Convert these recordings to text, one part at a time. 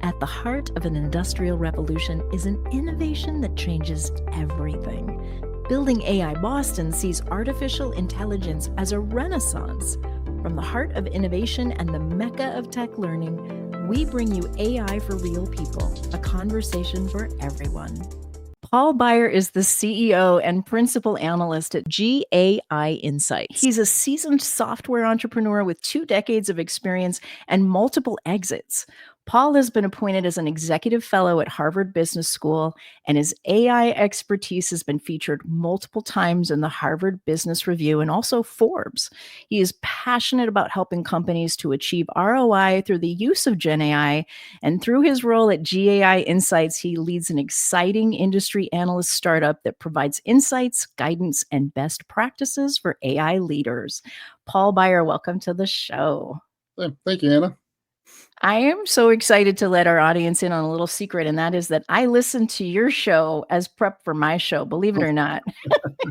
At the heart of an industrial revolution is an innovation that changes everything. Building AI Boston sees artificial intelligence as a renaissance. From the heart of innovation and the mecca of tech learning, we bring you AI for Real People, a conversation for everyone. Paul Baier is the CEO and principal analyst at GAI Insights. He's a seasoned software entrepreneur with 2 decades of experience and multiple exits. Paul has been appointed as an executive fellow at Harvard Business School, and his AI expertise has been featured multiple times in the Harvard Business Review and also Forbes. He is passionate about helping companies to achieve ROI through the use of Gen AI, and through his role at GAI Insights, he leads an exciting industry analyst startup that provides insights, guidance, and best practices for AI leaders. Paul Baier, welcome to the show. Thank you, Anna. I am so excited to let our audience in on a little secret, and that is that I listened to your show as prep for my show, believe it or not.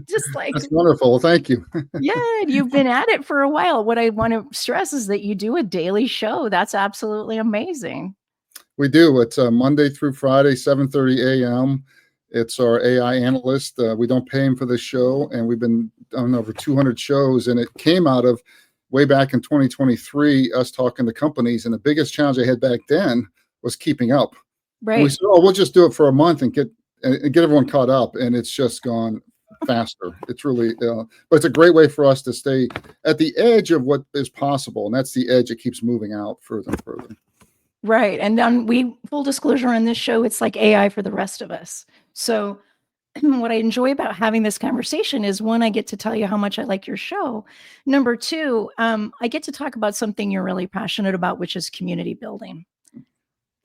Just like that's wonderful. Well, thank you. Yeah, you've been at it for a while. What I want to stress is that you do a daily show. That's absolutely amazing. We do. It's Monday through Friday, 7:30 a.m. It's our AI analyst. We don't pay him for this show, and we've been on over 200 shows, and it came out of way back in 2023, us talking to companies, and the biggest challenge I had back then was keeping up. Right. And we said, "Oh, we'll just do it for a month and get everyone caught up," and it's just gone faster. It's really, but it's a great way for us to stay at the edge of what is possible, and that's the edge that keeps moving out further and further. Right, and then full disclosure on this show, it's like AI for the rest of us. So what I enjoy about having this conversation is, one, I get to tell you how much I like your show. Number two, I get to talk about something you're really passionate about, which is community building.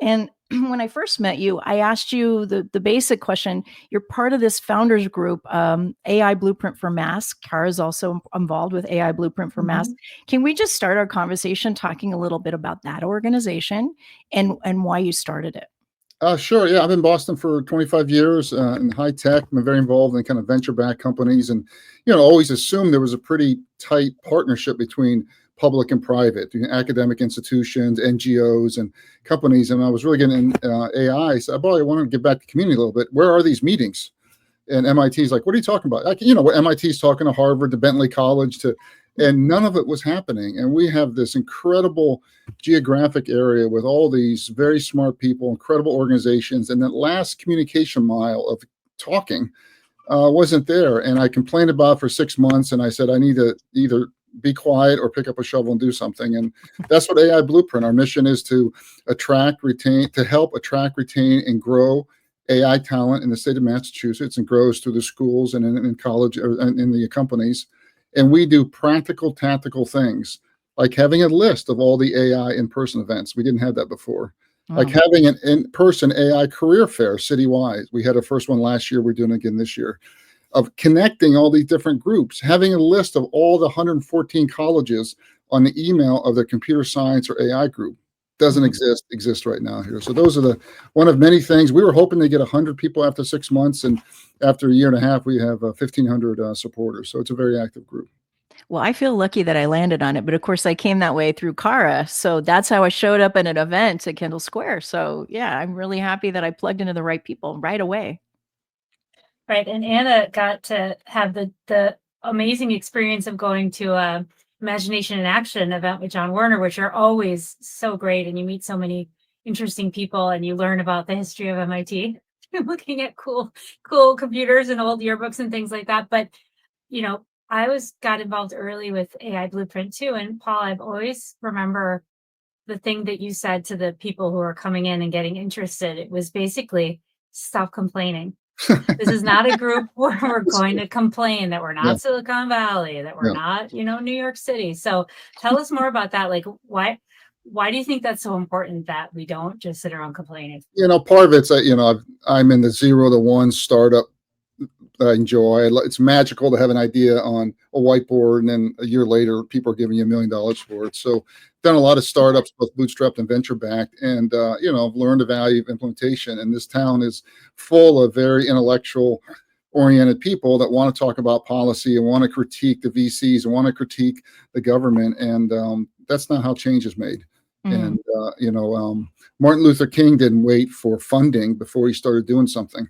And when I first met you, I asked you the basic question. You're part of this founders group, AI Blueprint for Mass. Kara is also involved with AI Blueprint for Mass. Can we just start our conversation talking a little bit about that organization and why you started it? Sure. Yeah, I've been in Boston for 25 years in high tech. I'm very involved in kind of venture-backed companies, and always assumed there was a pretty tight partnership between public and private, academic institutions, NGOs, and companies. And I was really getting in AI, so I probably wanted to get back to the community a little bit. Where are these meetings? And MIT's like, "What are you talking about?" What MIT's talking to Harvard, to Bentley College, and none of it was happening. And we have this incredible geographic area with all these very smart people, incredible organizations, and that last communication mile of talking wasn't there. And I complained about it for 6 months, and I said, I need to either be quiet or pick up a shovel and do something. And that's what AI Blueprint, our mission is to help attract, retain, and grow AI talent in the state of Massachusetts, and grows through the schools and in college or in the companies. And we do practical, tactical things, like having a list of all the AI in-person events. We didn't have that before. Like having an in-person AI career fair citywide. We had a first one last year. We're doing it again this year. Of connecting all these different groups, having a list of all the 114 colleges on the email of their computer science or AI group. Doesn't exist right now here. So those are one of many things. We were hoping to get 100 people after 6 months, and after a year and a half, we have 1,500 supporters. So it's a very active group. Well, I feel lucky that I landed on it, but of course I came that way through Kara. So that's how I showed up at an event at Kendall Square. So yeah, I'm really happy that I plugged into the right people right away. Right. And Anna got to have the amazing experience of going to Imagination in Action event with John Werner, which are always so great. And you meet so many interesting people, and you learn about the history of MIT, looking at cool computers and old yearbooks and things like that. But, I got involved early with AI Blueprint too. And Paul, I've always remember the thing that you said to the people who are coming in and getting interested. It was basically, stop complaining. This is not a group where we're going to complain that we're not Silicon Valley, that we're not, New York City. So tell us more about that. Like, why do you think that's so important that we don't just sit around complaining? Part of it's, I'm in the 0 to 1 startup that I enjoy. It's magical to have an idea on a whiteboard, and then a year later, people are giving you $1 million for it. So done a lot of startups, both bootstrapped and venture backed, and I've learned the value of implementation. And this town is full of very intellectual oriented people that want to talk about policy and want to critique the VCs and want to critique the government. And that's not how change is made. And Martin Luther King didn't wait for funding before he started doing something.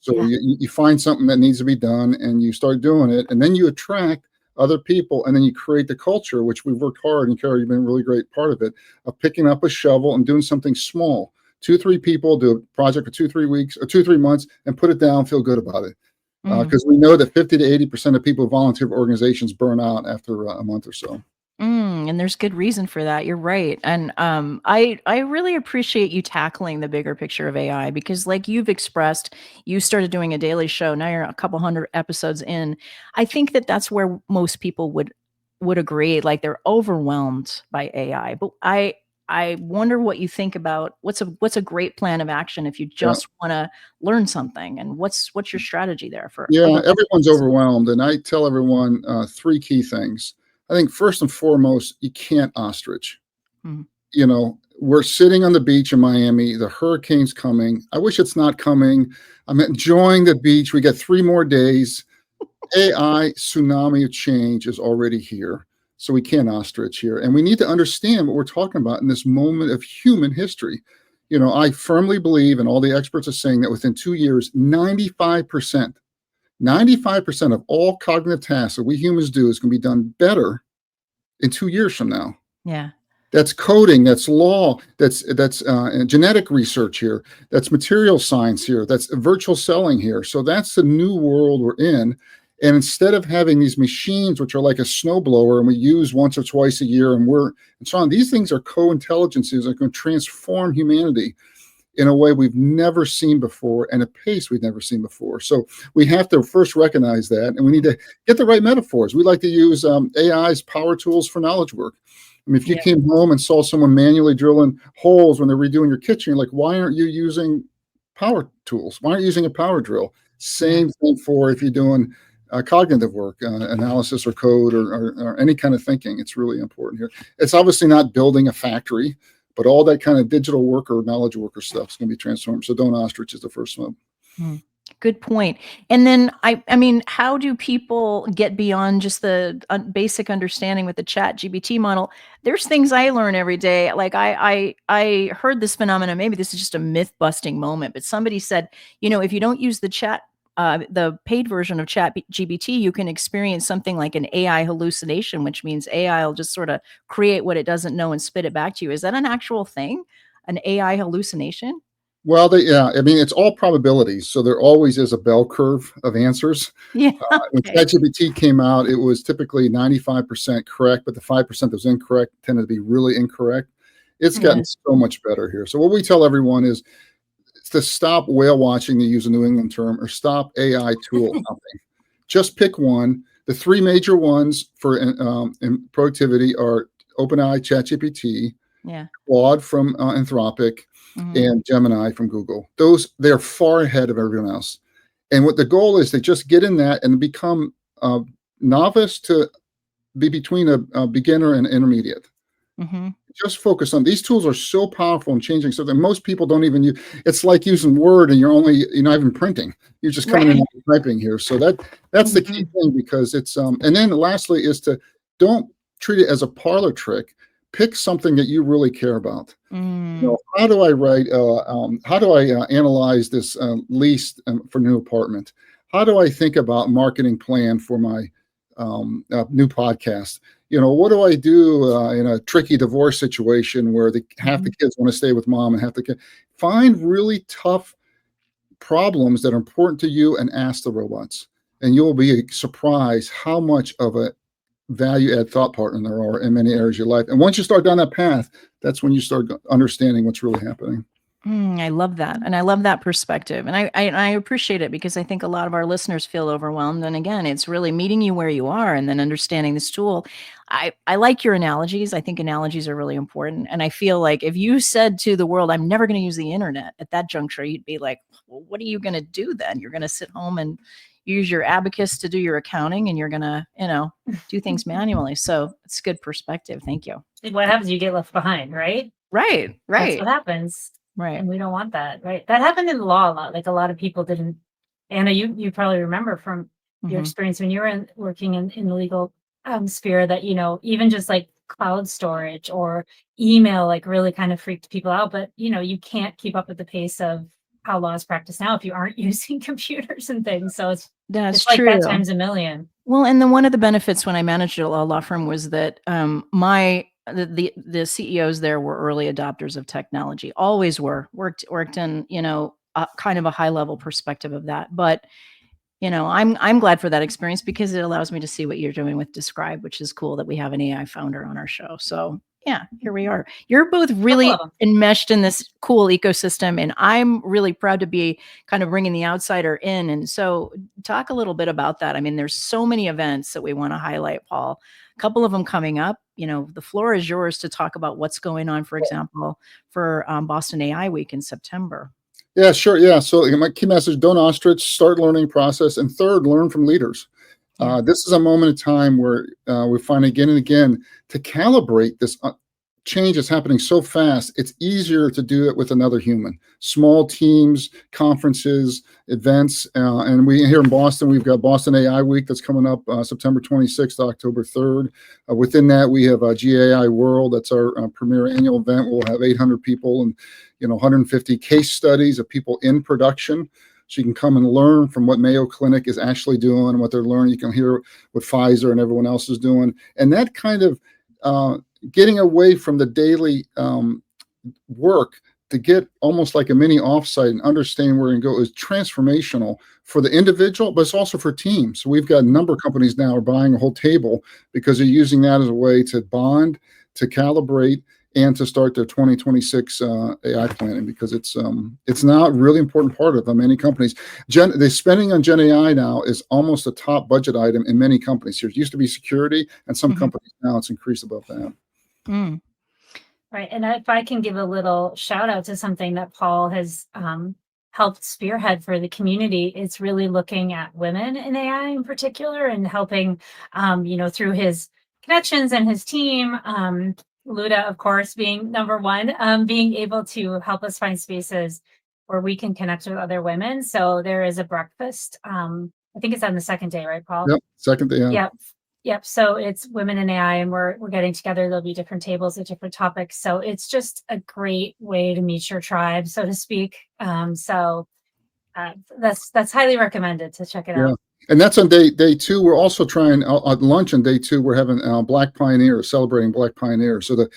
So you find something that needs to be done, and you start doing it, and then you attract other people, and then you create the culture, which we've worked hard, and Carrie, you've been a really great part of it, of picking up a shovel and doing something small. 2-3 people do a project for 2-3 weeks or 2-3 months and put it down, feel good about it. Because we know that 50 to 80% of people who volunteer for organizations burn out after a month or so. And there's good reason for that. You're right. And I really appreciate you tackling the bigger picture of AI, because like you've expressed, you started doing a daily show. Now you're a couple hundred episodes in. I think that that's where most people would agree. Like they're overwhelmed by AI. But I wonder what you think about what's a great plan of action if you just want to learn something, and what's your strategy there for? Everyone's overwhelmed, and I tell everyone 3 key things. I think first and foremost, you can't ostrich. We're sitting on the beach in Miami. The hurricane's coming. I wish it's not coming. I'm enjoying the beach. We got 3 more days. AI tsunami of change is already here. So we can't ostrich here. And we need to understand what we're talking about in this moment of human history. I firmly believe, and all the experts are saying, that within 2 years, 95% of all cognitive tasks that we humans do is going to be done better in 2 years from now. Yeah. That's coding, that's law, that's genetic research here, that's material science here, that's virtual selling here. So that's the new world we're in. And instead of having these machines, which are like a snowblower, and we use once or twice a year, and so on, these things are co-intelligences that are going to transform humanity in a way we've never seen before, and a pace we've never seen before. So we have to first recognize that, and we need to get the right metaphors. We like to use AI's power tools for knowledge work. I mean, if you came home and saw someone manually drilling holes when they're redoing your kitchen, you're like, why aren't you using power tools? Why aren't you using a power drill? Same thing for if you're doing cognitive work, analysis or code or any kind of thinking. It's really important here. It's obviously not building a factory, but all that kind of digital worker, knowledge worker stuff is going to be transformed. So don't ostrich is the first one. Good point. And then, I mean, how do people get beyond just the basic understanding with the Chat GPT model? There's things I learn every day. Like I heard this phenomenon. Maybe this is just a myth busting moment, but somebody said, if you don't use the paid version of Chat GPT, you can experience something like an AI hallucination, which means AI will just sort of create what it doesn't know and spit it back to you. Is that an actual thing? An AI hallucination? Well, I mean, it's all probabilities. So there always is a bell curve of answers. Yeah. When ChatGPT came out, it was typically 95% correct, but the 5% that was incorrect tended to be really incorrect. It's gotten so much better here. So what we tell everyone is to stop whale watching, to use a New England term, or stop AI tool hopping. Just pick one. The 3 major ones for in productivity are OpenAI, ChatGPT, Claude from Anthropic, and Gemini from Google. They're far ahead of everyone else. And what the goal is to just get in that and become novice to be between a beginner and intermediate. Just focus on these tools. Are so powerful and changing so that most people don't even use. It's like using Word and you're not even printing. You're just coming in and typing here. So that's the key thing, because it's and then lastly is to don't treat it as a parlor trick. Pick something that you really care about. How do I write? How do I analyze this lease for new apartment? How do I think about marketing plan for my new podcast? What do I do in a tricky divorce situation where half the kids want to stay with mom and half the kids? Find really tough problems that are important to you and ask the robots, and you'll be surprised how much of a value add thought partner there are in many areas of your life. And once you start down that path, that's when you start understanding what's really happening. I love that. And I love that perspective. And I appreciate it, because I think a lot of our listeners feel overwhelmed. And again, it's really meeting you where you are and then understanding this tool. I like your analogies. I think analogies are really important. And I feel like if you said to the world, I'm never going to use the internet at that juncture, you'd be like, well, what are you going to do then? You're going to sit home and use your abacus to do your accounting, and you're going to, do things manually. So it's good perspective. Thank you. What happens? You get left behind, right? Right. That's what happens. Right. And we don't want that, right? That happened in law a lot. Like a lot of people didn't. Anna, you probably remember from your experience when you were working in the legal sphere that, even just like cloud storage or email like really kind of freaked people out. But you can't keep up with the pace of how law is practiced now if you aren't using computers and things. So That's it's like that true. times a million. Well, and then one of the benefits when I managed a law firm was that the CEOs there were early adopters of technology. Always worked in kind of a high level perspective of that. But I'm glad for that experience because it allows me to see what you're doing with Describe, which is cool that we have an AI founder on our show. So yeah, here we are. You're both really enmeshed in this cool ecosystem, and I'm really proud to be kind of bringing the outsider in. And so talk a little bit about that. I mean, there's so many events that we want to highlight, Paul. A couple of them coming up. The floor is yours to talk about what's going on, for example, for Boston AI Week in September. Yeah, sure. Yeah. So my key message, don't ostrich, start learning process. And third, learn from leaders. Yeah. This is a moment in time where we find again and again to calibrate this change that's happening so fast. It's easier to do it with another human. Small teams, conferences, events. And we here in Boston, we've got Boston AI Week that's coming up September 26th to October 3rd. Within that, we have GAI World. That's our premier annual event. We'll have 800 people and 150 case studies of people in production. So you can come and learn from what Mayo Clinic is actually doing and what they're learning. You can hear what Pfizer and everyone else is doing. And that kind of getting away from the daily work to get almost like a mini offsite and understand where you can go is transformational for the individual, but it's also for teams. So we've got a number of companies now are buying a whole table because they're using that as a way to bond, to calibrate, and to start their 2026 AI planning, because it's now a really important part of many companies. The spending on Gen AI now is almost a top budget item in many companies. There used to be security, and some companies now it's increased above that. Mm. Right. And if I can give a little shout out to something that Paul has helped spearhead for the community, it's really looking at women in AI in particular and helping, through his connections and his team. Luda, of course, being number one, being able to help us find spaces where we can connect with other women. So there is a breakfast. I think it's on the second day, right, Paul? Yep, second day. Yeah. Yep. So it's women in AI, and we're getting together. There'll be different tables at different topics. So it's just a great way to meet your tribe, so to speak. So that's highly recommended to check it out. And that's on day two. We're also trying at lunch on day two. We're having Black Pioneers, celebrating Black Pioneers. So the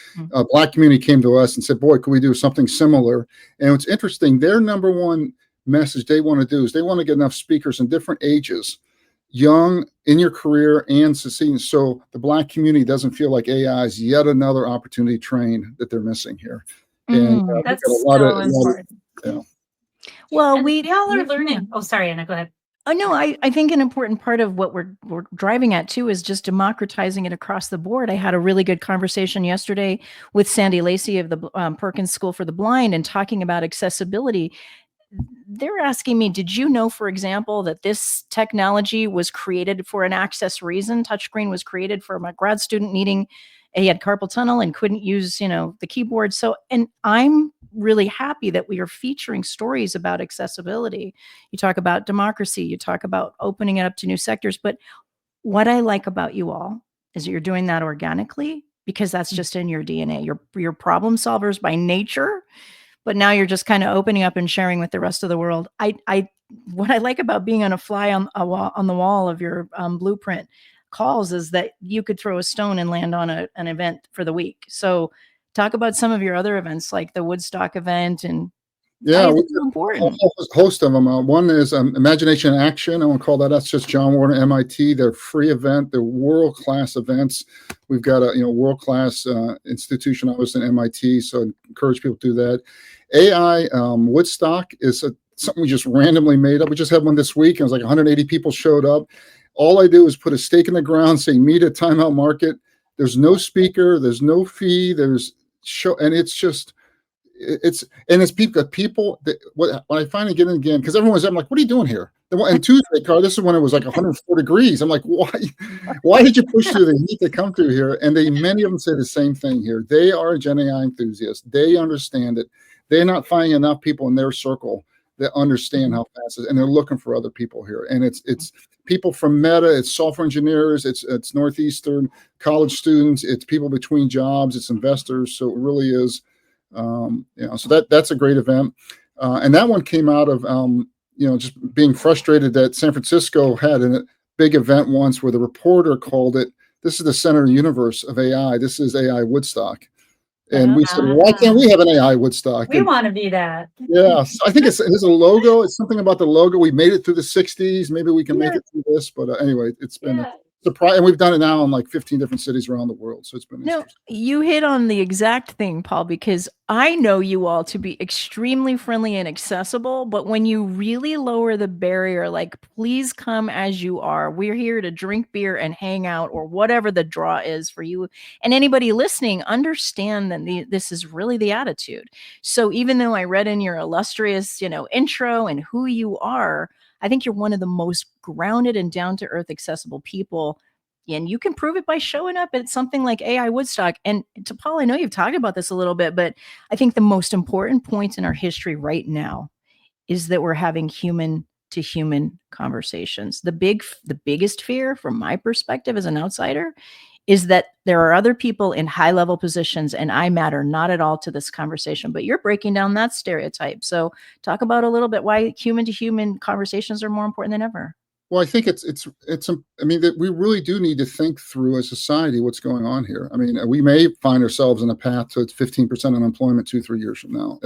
Black community came to us and said, "Boy, could we do something similar?" And it's interesting. Their number one message they want to do is they want to get enough speakers in different ages, young in your career and succeeding, so the Black community doesn't feel like AI is yet another opportunity train that they're missing here. And that's so important. Well, and we all are learning. Oh, sorry, Anna, go ahead. Oh, no, I think an important part of what we're driving at, too, is just democratizing it across the board. I had a really good conversation yesterday with Sandy Lacey of the Perkins School for the Blind and talking about accessibility. They're asking me, did you know, for example, that this technology was created for an access reason? Touchscreen was created for my grad student he had carpal tunnel and couldn't use, the keyboard. So, and I'm really happy that we are featuring stories about accessibility. You talk about democracy, you talk about opening it up to new sectors. But what I like about you all is that you're doing that organically, because that's just in your DNA. You're problem solvers by nature, but now you're just kind of opening up and sharing with the rest of the world. What I like about being on a fly on the wall of your blueprint calls is that you could throw a stone and land on an event for the week. So talk about some of your other events, like the Woodstock event, and yeah, it's important. A host of them. One is Imagination in Action. I won't call that. That's just John Warner, MIT. They're free event. They're world-class events. We've got a world-class institution, obviously, in MIT. So I encourage people to do that. AI Woodstock is something we just randomly made up. We just had one this week. And it was like 180 people showed up. All I do is put a stake in the ground, saying meet at Timeout Market. There's no speaker. There's no fee. There's show, and it's just. It's people that when I finally get in again, because everyone's, I'm like, what are you doing here? And Tuesday, Carl, this is when it was like 104 degrees. I'm like, why did you push through the heat to come through here? And many of them say the same thing here. They are Gen AI enthusiasts. They understand it. They're not finding enough people in their circle that understand how fast it is, and they're looking for other people here. And it's people from Meta, it's software engineers, it's Northeastern college students, it's people between jobs, it's investors. So it really is, so that's a great event. And that one came out of, just being frustrated that San Francisco had a big event once where the reporter called it, "This is the center of the universe of AI. This is AI Woodstock." And we said, "Why can't we have an AI Woodstock?" We want to be that. Yeah, so I think there's a logo. It's something about the logo. We made it through the 60s. Maybe we can make it through this. But anyway, it's been a surprise. And we've done it now in like 15 different cities around the world. So it's been interesting. You hit on the exact thing, Paul, because I know you all to be extremely friendly and accessible. But when you really lower the barrier, like, please come as you are. We're here to drink beer and hang out, or whatever the draw is for you. And anybody listening, understand that this is really the attitude. So even though I read in your illustrious, intro and who you are, I think you're one of the most grounded and down-to-earth accessible people. And you can prove it by showing up at something like AI Woodstock. And to Paul, I know you've talked about this a little bit, but I think the most important point in our history right now is that we're having human to human conversations. The biggest fear from my perspective as an outsider is that there are other people in high level positions and I matter not at all to this conversation, but you're breaking down that stereotype. So talk about a little bit why human to human conversations are more important than ever. Well, I think that we really do need to think through as a society what's going on here. I mean, we may find ourselves in a path to 15% unemployment 2-3 years from now.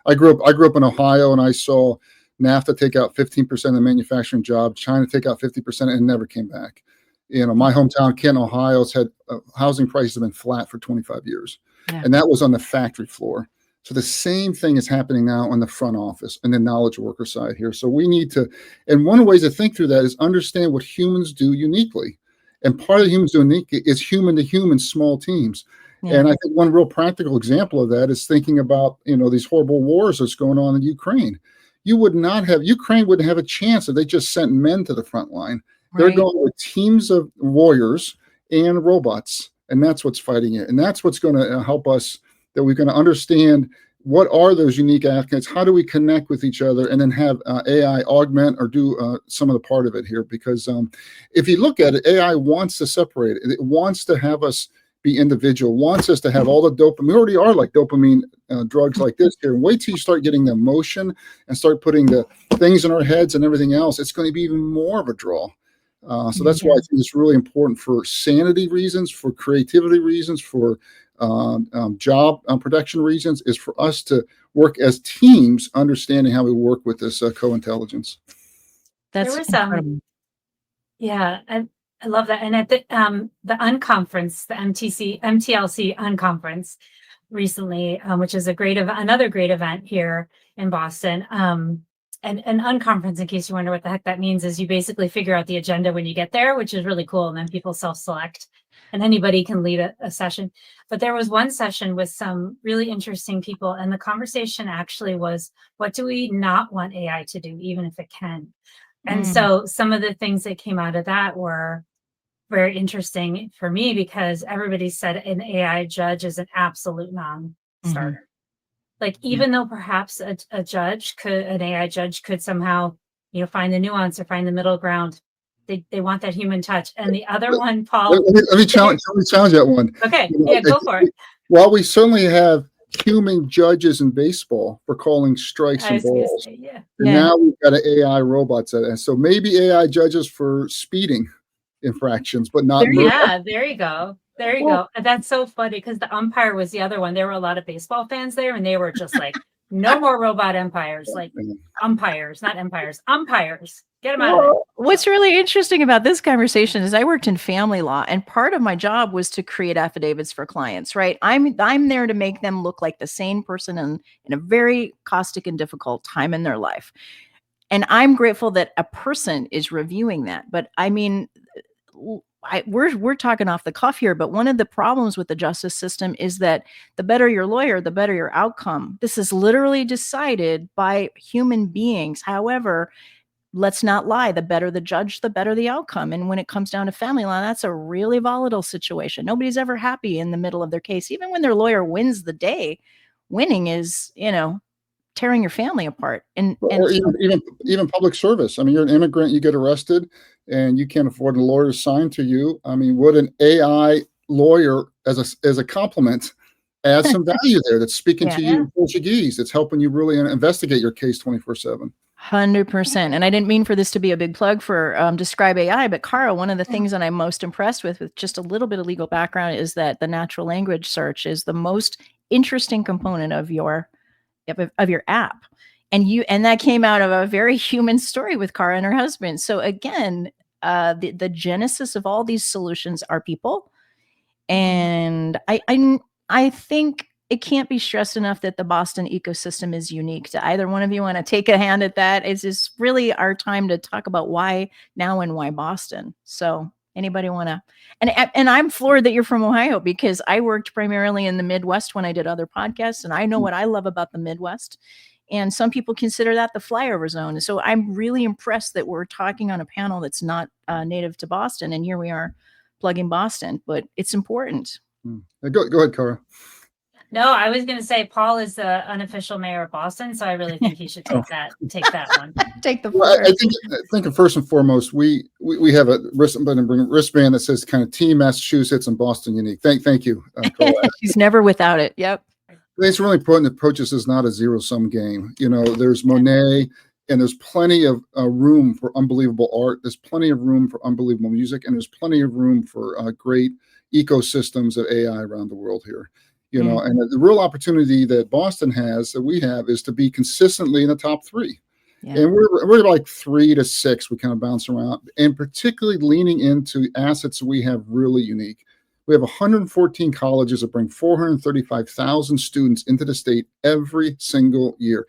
I grew up in Ohio, and I saw NAFTA take out 15% of manufacturing jobs, China take out 50%, and never came back. My hometown, Canton, Ohio's had housing prices have been flat for 25 years, and that was on the factory floor. So the same thing is happening now on the front office and the knowledge worker side here. So we need to, and one of the ways to think through that is understand what humans do uniquely. And part of the humans do uniquely is human to human small teams. Yeah. And I think one real practical example of that is thinking about, these horrible wars that's going on in Ukraine. Ukraine wouldn't have a chance if they just sent men to the front line. They're going with teams of warriors and robots, and that's what's fighting it. And that's what's going to help us, that we're going to understand what are those unique aspects, how do we connect with each other, and then have AI augment or do some of the part of it here. Because if you look at it, AI wants to separate it. It wants to have us be individual, wants us to have all the dopamine. We already are like dopamine drugs like this here. And wait till you start getting the emotion and start putting the things in our heads and everything else. It's going to be even more of a draw. So that's why I think it's really important for sanity reasons, for creativity reasons, for job production reasons, is for us to work as teams, understanding how we work with this co-intelligence. That's incredible. Yeah, I love that. And at the unconference, the MTLC unconference recently, which is another great event here in Boston. And an unconference, in case you wonder what the heck that means, is you basically figure out the agenda when you get there, which is really cool. And then people self-select and anybody can lead a session. But there was one session with some really interesting people. And the conversation actually was, what do we not want AI to do, even if it can? And so some of the things that came out of that were very interesting for me, because everybody said an AI judge is an absolute non-starter. Like, even though perhaps an AI judge could somehow, find the nuance or find the middle ground, they want that human touch. And the other one, Paul. Let me challenge that one. Okay, go for it. Well, we certainly have human judges in baseball for calling strikes and balls. Now we've got an AI robots. And so maybe AI judges for speeding infractions, but not. There you go. There you go. That's so funny, because the umpire was the other one. There were a lot of baseball fans there, and they were just like, no more robot umpires, like umpires, not empires, umpires. Get them out of there. What's really interesting about this conversation is I worked in family law, and part of my job was to create affidavits for clients, right? I'm there to make them look like the sane person in a very caustic and difficult time in their life. And I'm grateful that a person is reviewing that. But I mean, we're talking off the cuff here, but one of the problems with the justice system is that the better your lawyer, the better your outcome. This is literally decided by human beings. However, let's not lie, the better the judge, the better the outcome. And when it comes down to family law, that's a really volatile situation. Nobody's ever happy in the middle of their case, even when their lawyer wins the day. Winning is, tearing your family apart. And Or even public service. I mean, you're an immigrant, you get arrested, and you can't afford a lawyer assigned to you. I mean, would an AI lawyer, as a compliment, add some value there? That's speaking to you in Portuguese. It's helping you really investigate your case 24/7. 100%. And I didn't mean for this to be a big plug for Describe AI, but Cara, one of the things that I'm most impressed with just a little bit of legal background, is that the natural language search is the most interesting component of your app. And that came out of a very human story with Cara and her husband. So again, the genesis of all these solutions are people. And I think it can't be stressed enough that the Boston ecosystem is unique. To either one of you want to take a hand at that? It's just really our time to talk about why now and why Boston. So anybody want to? And I'm floored that you're from Ohio, because I worked primarily in the Midwest when I did other podcasts, and I know what I love about the Midwest. And some people consider that the flyover zone. So I'm really impressed that we're talking on a panel that's not native to Boston, and here we are plugging Boston, but it's important. Go ahead, Cara. No, I was going to say Paul is the unofficial mayor of Boston, so I really think he should take that one. Take the Well, I think first and foremost, we have a wristband that says kind of Team Massachusetts and Boston Unique. Thank you, Cara. She's never without it. Yep. It's really important that Approaches is not a zero-sum game. You know, there's Monet, and there's plenty of room for unbelievable art. There's plenty of room for unbelievable music, and there's plenty of room for great ecosystems of AI around the world here. You know, and the real opportunity that Boston has, that we have, is to be consistently in the top 3. Yeah. And we're like 3 to 6. We kind of bounce around, and particularly leaning into assets we have really unique. We have 114 colleges that bring 435,000 students into the state every single year.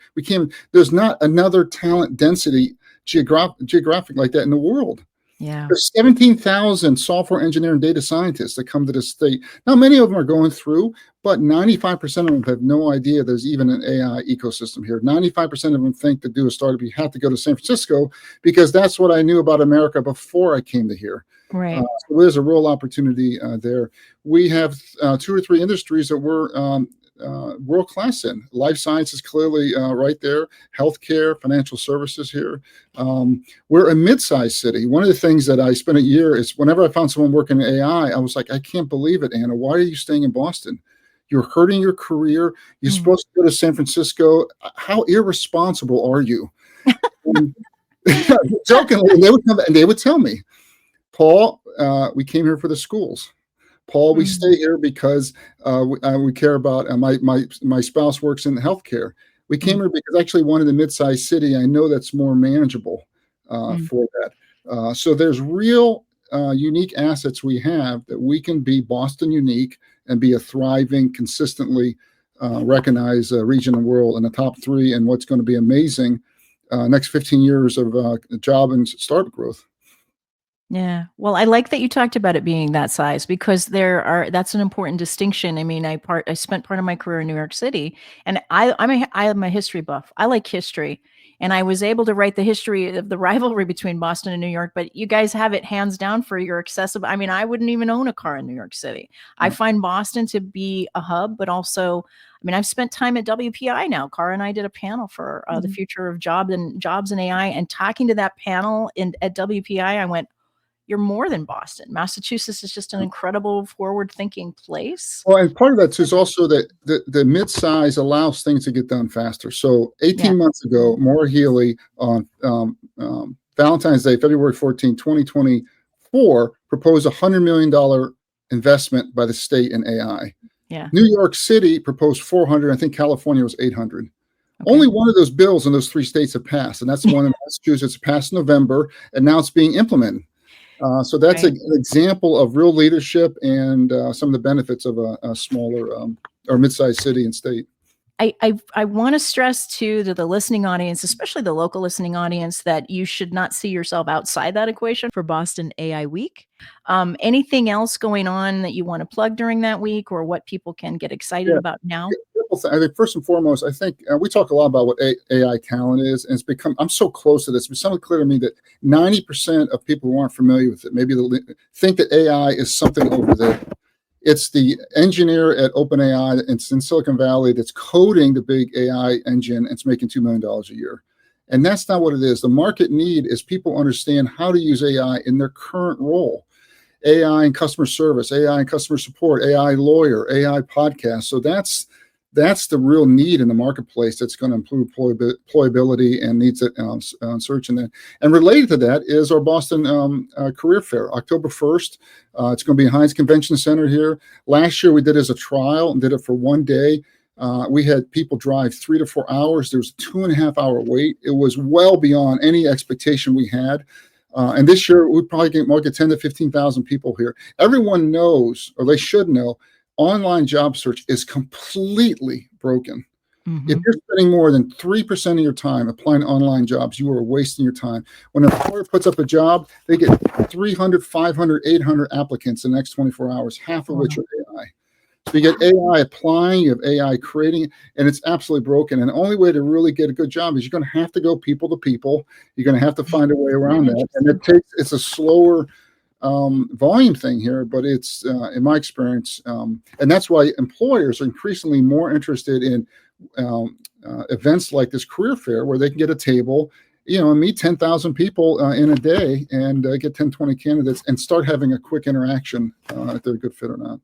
There's not another talent density geographic like that in the world. Yeah. There's 17,000 software engineer and data scientists that come to the state. Now, many of them are going through, but 95% of them have no idea there's even an AI ecosystem here. 95% of them think to do a startup, you have to go to San Francisco, because that's what I knew about America before I came to here. Right. So there's a real opportunity there. We have 2 or 3 industries that we're world class in. Life science is clearly right there. Healthcare, financial services here. We're a mid-sized city. One of the things that I spent a year is whenever I found someone working in AI, I was like, I can't believe it, Anna. Why are you staying in Boston? You're hurting your career. You're supposed to go to San Francisco. How irresponsible are you? Jokingly, they would tell me, Paul, we came here for the schools. Paul, we stay here because we care about my spouse works in healthcare. We came here because I actually wanted a mid-sized city. I know that's more manageable for that. So there's real unique assets we have that we can be Boston unique and be a thriving, consistently recognized region and world in the top 3, and what's going to be amazing next 15 years of job and startup growth. Yeah. Well, I like that you talked about it being that size, because that's an important distinction. I mean, I spent part of my career in New York City, and I'm a history buff. I like history, and I was able to write the history of the rivalry between Boston and New York, but you guys have it hands down for your accessible. I mean, I wouldn't even own a car in New York City. I find Boston to be a hub, but also, I mean, I've spent time at WPI now. Cara and I did a panel for the future of jobs and AI, and talking to that panel at WPI, I went, you're more than Boston. Massachusetts is just an incredible forward-thinking place. Well, and part of that is also that the mid-size allows things to get done faster. So 18 months ago, Maura Healey on Valentine's Day, February 14, 2024, proposed a $100 million investment by the state in AI. Yeah. New York City proposed 400. I think California was 800. Okay. Only one of those bills in those 3 states have passed, and that's the one in Massachusetts passed in November, and now it's being implemented. So that's an example of real leadership and some of the benefits of a smaller or mid-sized city and state. I want to stress to the listening audience, especially the local listening audience, that you should not see yourself outside that equation for Boston AI Week. Anything else going on that you want to plug during that week, or what people can get excited about now? I think first and foremost, I think we talk a lot about what AI talent is, and I'm so close to this. It's become clear to me that 90% of people who aren't familiar with it, maybe think that AI is something over there. It's the engineer at OpenAI, it's in Silicon Valley, that's coding the big AI engine, and it's making $2 million a year. And that's not what it is. The market need is people understand how to use AI in their current role. AI in customer service, AI in customer support, AI lawyer, AI podcast. So that's the real need in the marketplace that's going to improve employability and needs it on search. And related to that is our Boston Career Fair, October 1st. It's going to be in Heinz Convention Center here. Last year we did it as a trial and did it for one day. We had people drive 3 to 4 hours. There was a 2.5 hour wait. It was well beyond any expectation we had. And this year we probably get 10 to 15,000 people here. Everyone knows, or they should know, online job search is completely broken. Mm-hmm. If you're spending more than 3% of your time applying to online jobs, you are wasting your time. When an employer puts up a job, they get 300, 500, 800 applicants in the next 24 hours, half of which are AI. So you get AI applying, you have AI creating, and it's absolutely broken. And the only way to really get a good job is you're going to have to go people to people. You're going to have to find a way around that. And it's a slower volume thing here, but it's in my experience, and that's why employers are increasingly more interested in events like this career fair, where they can get a table, and meet 10,000 people in a day, and get 10, 20 candidates, and start having a quick interaction if they're a good fit or not.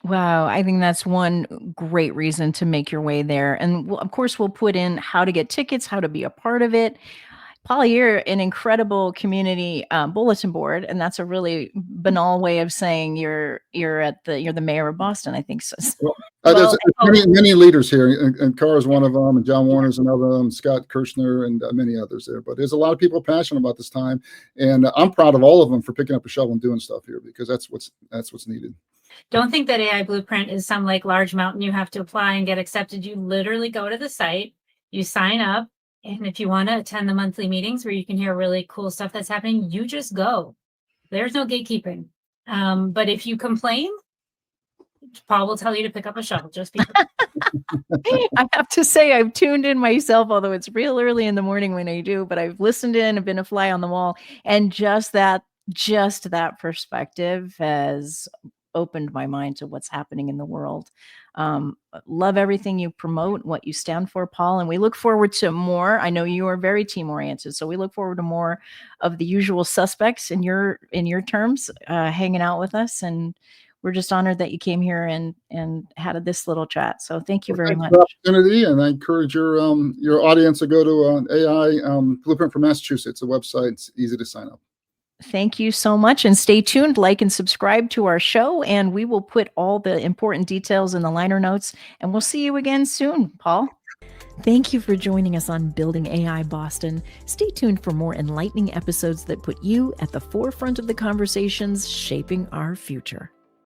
Wow, I think that's one great reason to make your way there. And of course, we'll put in how to get tickets, how to be a part of it. Paul, you're an incredible community bulletin board, and that's a really banal way of saying you're the mayor of Boston, I think so. There's many leaders here, and Carr is one of them, and John Warner's another of them, Scott Kirshner, and many others there. But there's a lot of people passionate about this time, and I'm proud of all of them for picking up a shovel and doing stuff here, because that's what's needed. Don't think that AI Blueprint is some large mountain you have to apply and get accepted. You literally go to the site, you sign up. And if you want to attend the monthly meetings where you can hear really cool stuff that's happening, you just go. There's no gatekeeping. But if you complain, Paul will tell you to pick up a shovel. Just be. I have to say, I've tuned in myself, although it's real early in the morning when I do, but I've listened in and been a fly on the wall. And just that perspective has opened my mind to what's happening in the world. Love everything you promote, what you stand for, Paul, and we look forward to more. I know you are very team oriented, so we look forward to more of the usual suspects in your terms hanging out with us, and we're just honored that you came here and had this little chat. So thank you very much. For the opportunity, and I encourage your audience to go to AI Blueprint for Massachusetts. The website, it's easy to sign up. Thank you so much, and stay tuned, like and subscribe to our show, and we will put all the important details in the liner notes, and we'll see you again soon, Paul. Thank you for joining us on Building AI Boston. Stay tuned for more enlightening episodes that put you at the forefront of the conversations shaping our future.